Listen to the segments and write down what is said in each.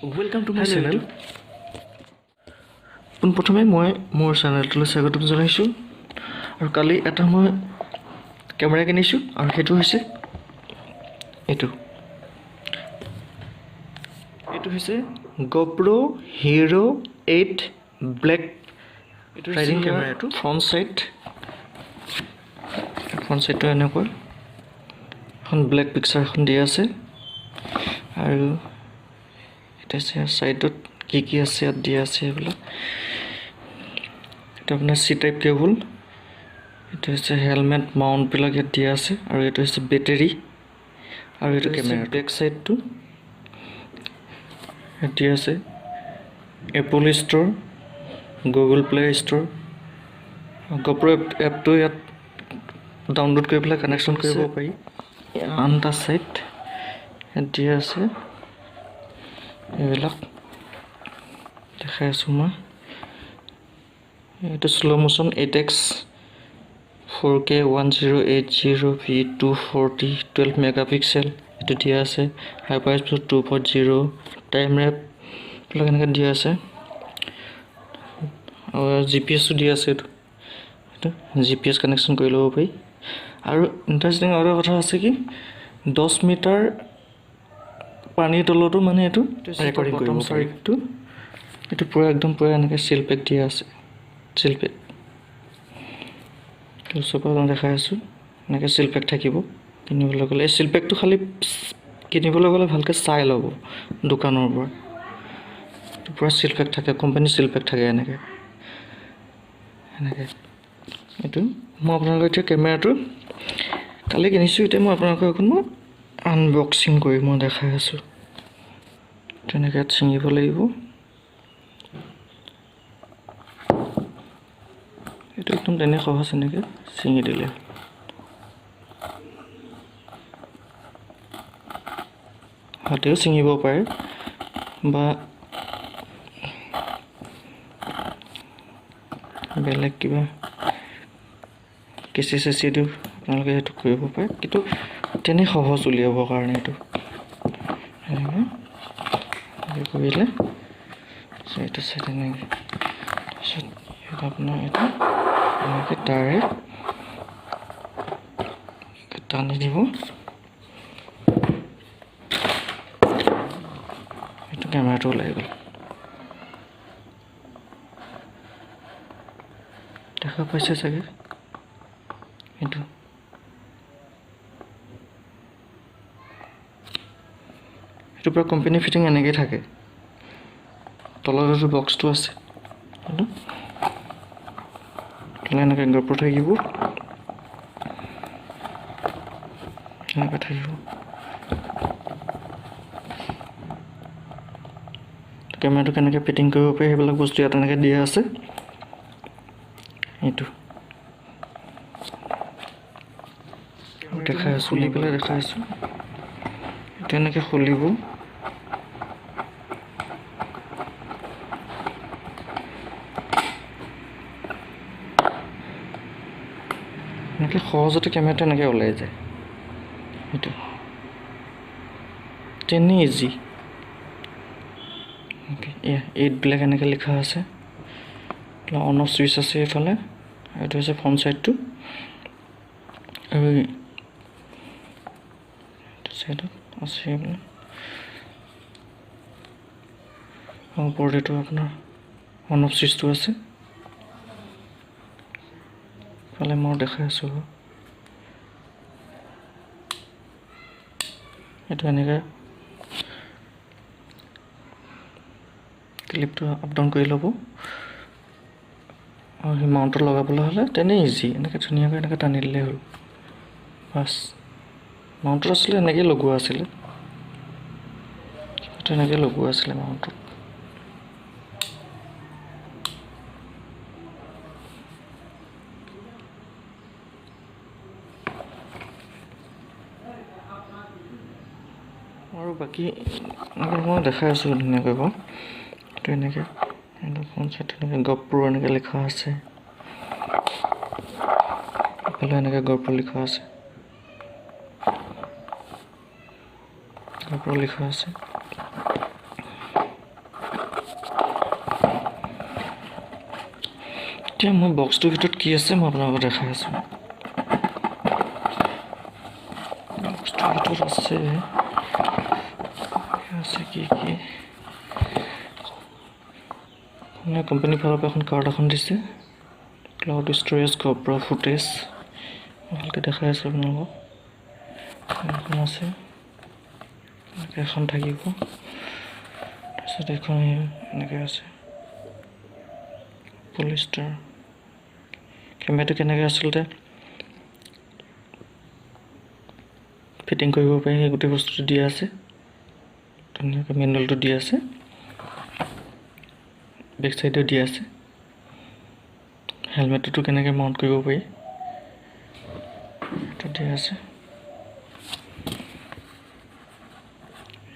Welcome to my channel. পোনপ্ৰথমে মই মোৰ চেনেলটোলৈ স্বাগতম জনাইছোঁ আৰু কালি এটা মই কেমেৰা কিনিছোঁ আৰু সেইটো হৈছে এইটো হৈছে GoPro Hero 8 Black ৰাইডিং কেমেৰাটো ফ্ৰণ্ট সাইডটো এনেকুৱা এখন ব্লেক পিকচাৰ এখন দিয়া আছে আৰু এটা সাইডত কি আছে ইয়াত দিয়া আছে এইবিলাক এটা আপোনাৰ C টাইপ কেবল এটা হৈছে হেলমেট মাউন্ট বিলাক ইয়াত দিয়া আছে আৰু এটা হৈছে বেটাৰী আৰু এটা কেমেৰা বেক সাইডটো দিয়া আছে Apple store Google play store GoPro এপটো ইয়াত ডাউনলোড কৰি পেলাই কানেকশ্যন কৰিব পাৰি আনটা সাইড দিয়া আছে এইবিলাক দেখাই আছোঁ মই এইটো slow motion 8x 4K 1080p 240 12 megapixel এইটো দিয়া আছে হাইপাৰ স্পীড 2.0 টাইম ৰেপ বিলাক এনেকৈ দিয়া আছে আৰু GPS দিয়া আছে এইটো GPS কানেকশ্যন কৰি ল'ব পাৰি আৰু ইণ্টাৰেষ্টিং আৰু কথা আছে কি 10 মিটাৰ পানীৰ তলতো মানে এইটো ৰেকৰ্ডিং কৰিব পাৰি এইটো পুৰা একদম পুৰা এনেকৈ চিল পেক দিয়া আছে চিল পেক চব দেখাই আছোঁ এনেকৈ চিল পেক থাকিব কিনিবলৈ গ'লে এই চিল পেকটো খালি কিনিবলৈ গ'লে ভালকৈ চাই ল'ব দোকানৰ পৰা পুৰা চিল পেক থাকে কোম্পানী চিল পেক থাকে এনেকৈ এইটো মই আপোনালোকৰ এতিয়া কেমেৰাটো কালি কিনিছোঁ এতিয়া মই আপোনালোকৰ এখন মই আনবক্সিং কৰি মই দেখাই আছোঁ তেনেকৈ ইয়াত ছিঙিব লাগিব এইটো একদম তেনে সহজ এনেকৈ ছিঙি দিলে হাতেও ছিঙিব পাৰে বা বেলেগ কিবা কেঁচি চেঁচি দিও আপোনালোকে সেইটো কৰিব পাৰে কিন্তু তেনে সহজ উলিয়াবৰ কাৰণে এইটো এনেকৈ কৰিলে এইটো চাইড এনেকৈ তাৰপিছত আপোনাৰ এইটো এনেকৈ তাৰে টানি দিব এইটো কেমেৰাটো ওলাই গ'ল দেখা পাইছে চাগে এইটো পুৰা কোম্পানী ফিটিং এনেকৈ থাকে তলত বক্সটো আছে এনেকৈ GoPro থাকিব এনেকৈ থাকিব কেমেৰাটো কেনেকৈ ফিটিং কৰিব পাৰি সেইবিলাক বস্তু ইয়াত এনেকৈ দিয়া আছে এইটো দেখাই আছোঁ খুলি পেলাই দেখাই আছোঁ এইটো এনেকৈ খুলিব এনেকৈ সহজতে কেমেৰাটো এনেকৈ ওলাই যায় এইটো তেনে ইজি এইট ব্লেক এনেকৈ লিখা আছে অন অফ চুইচ আছে এইফালে এইটো হৈছে ফ্ৰণ্ট চাইডটো আৰু এইটো চাইডত আছে আপোনাৰ ওপৰত এইটো আপোনাৰ অন অফ চুইচটো আছে ইফালে মই দেখাই আছোঁ এইটো এনেকৈ ক্লিপটো আপ ডাউন কৰি ল'ব আৰু সেই মাউণ্টত লগাবলৈ হ'লে তেনে ইজি এনেকৈ ধুনীয়াকৈ এনেকৈ টানি দিলেই হ'ল বাছ মাউণ্টত আছিলে এনেকৈ লগোৱা আছিলে তেনেকৈ লগোৱা আছিলে মাউণ্টত আৰু বাকী মই দেখাই আছোঁ ধুনীয়াকৈ বাৰু এইটো এনেকৈ ফোন চাইড এনেকৈ GoPro এনেকৈ লিখা আছে এইফালে এনেকৈ GoPro লিখা আছে GoPro লিখা আছে এতিয়া মই বক্সটোৰ ভিতৰত কি আছে মই আপোনালোকক দেখাই আছোঁ বক্সটোৰ ভিতৰত আছে কি কোম্পানীৰ ফালৰ পৰা এখন কাৰ্ড এখন দিছে ক্লাউড ষ্ট'ৰেজ GOPRO ফুটেজ ভালকৈ দেখাই আছোঁ আপোনালোকক এখন আছে এনেকৈ এখন থাকিব তাৰপিছত এখন এনেকৈ আছে পলিষ্টাৰ কেমেৰাটো কেনেকৈ আচলতে ফিটিং কৰিব পাৰি সেই গোটেই বস্তুটো দিয়া আছে ধুনীয়াকৈ মেনুৱেলটো দিয়া আছে বেক চাইডেও দিয়া আছে হেলমেটটো কেনেকৈ মাউণ্ট কৰিব পাৰি সেইটো দিয়া আছে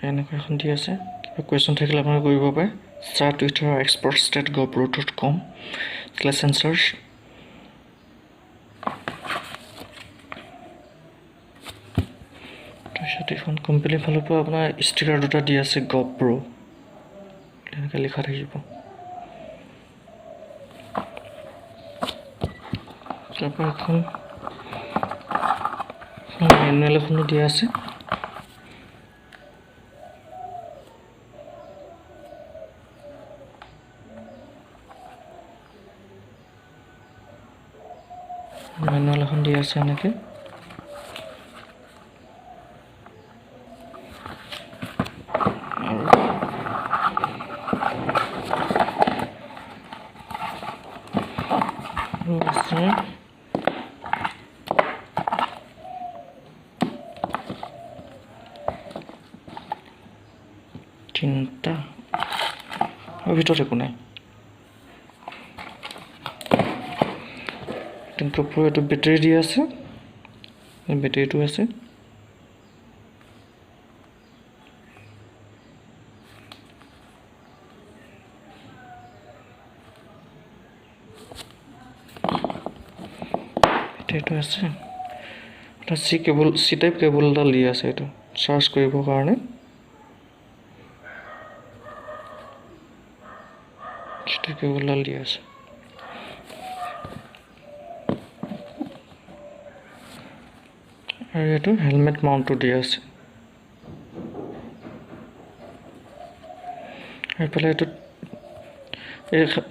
এনেকুৱা এখন দিয়া আছে কিবা কুৱেশ্যন থাকিলে আপোনালোকে কৰিব পাৰে chat with our experts at gopro.com/answers তাৰপিছত এইখন কোম্পানীৰ ফালৰ পৰা আপোনাৰ ষ্টিকাৰ দুটা দিয়া আছে GOPRO এনেকৈ লিখা থাকিব তাৰপৰা এখন মেনুৱেল এখনো দিয়া আছে মেনুৱেল এখন দিয়া আছে এনেকৈ আৰু আছে তিনিটা আৰু ভিতৰত একো নাই GOPRO এইটো বেটাৰী দিয়া আছে বেটাৰীটো আছে বেটাৰীটো আছে এটা চি টাইপ কেবল এডাল দিয়া আছে এইটো চাৰ্জ কৰিবৰ কাৰণে কেবলডাল দিয়া আছে আৰু এইটো হেলমেট মাউণ্টটো দিয়া আছে এইফালে এইটো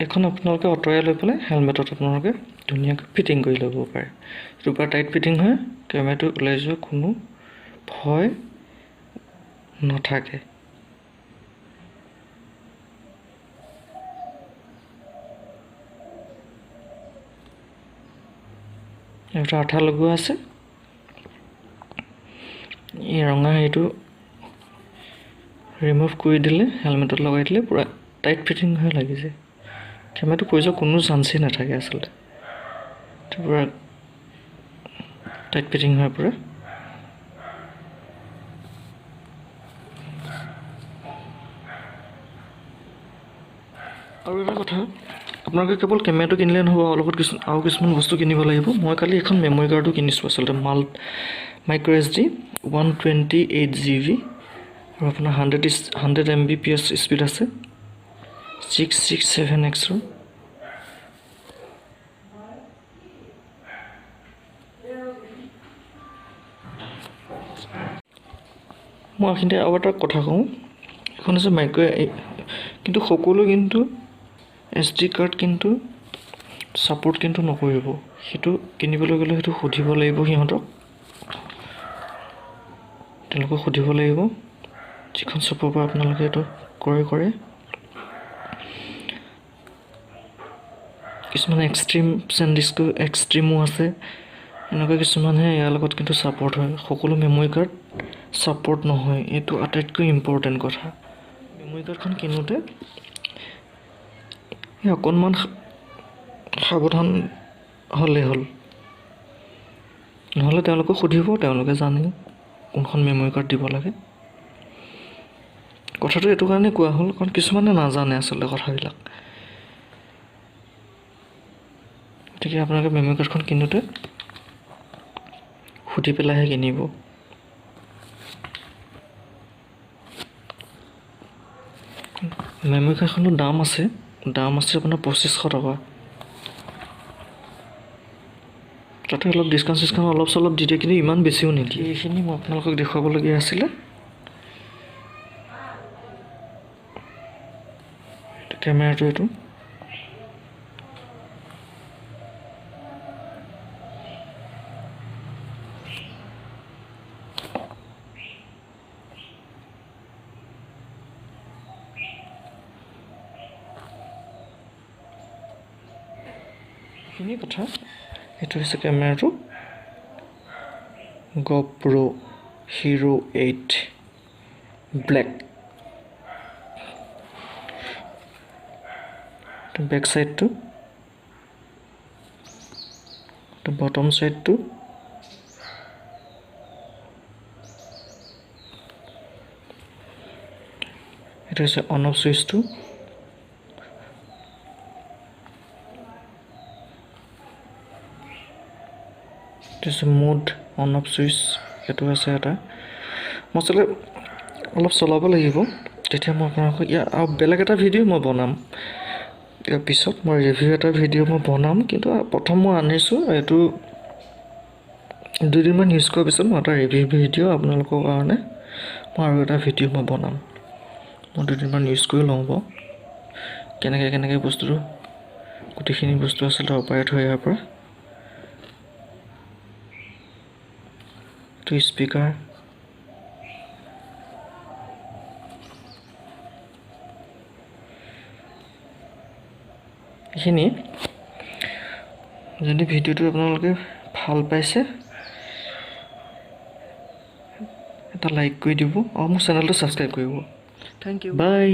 এখন আপোনালোকে আঁতৰাই লৈ পেলাই হেলমেটত আপোনালোকে ধুনীয়াকৈ ফিটিং কৰি ল'ব পাৰে এইটোৰ পৰা টাইট ফিটিং হয় কেমেৰাটো ওলাই যোৱা কোনো ভয় নাথাকে এটা আঠা লগোৱা আছে এই ৰঙা এইটো ৰিমুভ কৰি দিলে হেলমেটত লগাই দিলে পূৰা টাইট ফিটিং হৈ লাগি যায় কেমেৰাটো পৰি যোৱা কোনো চান্সেই নাথাকে আচলতে এইটো পূৰা টাইট ফিটিং হয় পূৰা আৰু এটা কথা আপোনালোকে কেৱল কেমেৰাটো কিনিলে নহ'ব আৰু লগত কিছুমান বস্তু কিনিব লাগিব মই কালি এখন মেমৰি কাৰ্ডো কিনিছোঁ আচলতে মাইক্ৰ' SD 128 GB আৰু আপোনাৰ 100 Mbps স্পীড আছে 667X মই এইখিনিতে আৰু এটা কথা কওঁ এখন আছে কিন্তু সকলো কিন্তু SD কাৰ্ড কিন্তু ছাপোৰ্ট কিন্তু নকৰিব সেইটো কিনিবলৈ গ'লে সেইটো সুধিব লাগিব সিহঁতক তেওঁলোকক সুধিব লাগিব যিখন শ্বপৰ পৰা আপোনালোকে এইটো কৰে কিছুমান এক্সট্ৰিম চেণ্ডিস্কো এক্সট্ৰিমো আছে এনেকুৱা কিছুমানহে ইয়াৰ লগত কিন্তু ছাপোৰ্ট হয় সকলো মেমৰি কাৰ্ড ছাপোৰ্ট নহয় এইটো আটাইতকৈ ইম্পৰ্টেণ্ট কথা মেমৰি কাৰ্ডখন কিনোতে অকণমান সাৱধান হ'লেই হ'ল নহ'লে তেওঁলোকক সুধিব তেওঁলোকে জানে কোনখন মেমৰি কাৰ্ড দিব লাগে কথাটো এইটো কাৰণে কোৱা হ'ল কাৰণ কিছুমানে নাজানে আচলতে কথাবিলাক গতিকে আপোনালোকে মেমৰি কাৰ্ডখন কিনোতে সুধি পেলাইহে কিনিব মেমৰি কাৰ্ডখনৰ দাম আছে আপোনাৰ 2500 টকা তাতে অলপ ডিছকাউণ্ট অলপ চলপ দি দিয়ে, কিন্তু ইমান বেছিও নিদিয়ে। এইখিনি মই আপোনালোকক দেখুৱাবলগীয়া আছিলে। কেমেৰাটো এইটো এইখিনি কথা। এইটো হৈছে কেমেৰাটো GOPRO HERO 8 ব্লেক। বেক সাইডটো, বটম সাইডটো, এটা হৈছে অন অফ সুইচটো, এটা হৈছে মোড অন অফ সুইচ, সেইটো আছে এটা। মই আচলতে অলপ চলাব লাগিব, তেতিয়া মই আপোনালোকক আৰু বেলেগ এটা ভিডিঅ' মই বনাম। ইয়াৰ পিছত মই ৰিভিউ এটা ভিডিঅ' মই বনাম, কিন্তু প্ৰথম মই আনিছোঁ এইটো 2 দিনমান ইউজ কৰাৰ পিছত মই এটা ৰিভিউ ভিডিঅ' আপোনালোকৰ কাৰণে মই আৰু এটা ভিডিঅ' মই বনাম। মই 2 দিনমান ইউজ কৰি লওঁ বাৰু, কেনেকৈ বস্তুটো গোটেইখিনি বস্তু আচলতে অপাৰেট হয় ইয়াৰ পৰা। এইটো স্পীকাৰ, এইখিনি। যদি ভিডিঅ'টো আপোনালোকে ভাল পাইছে এটা লাইক কৰি দিব আৰু মোৰ চেনেলটো ছাবস্ক্ৰাইব কৰিব। থেংক ইউ, বাই।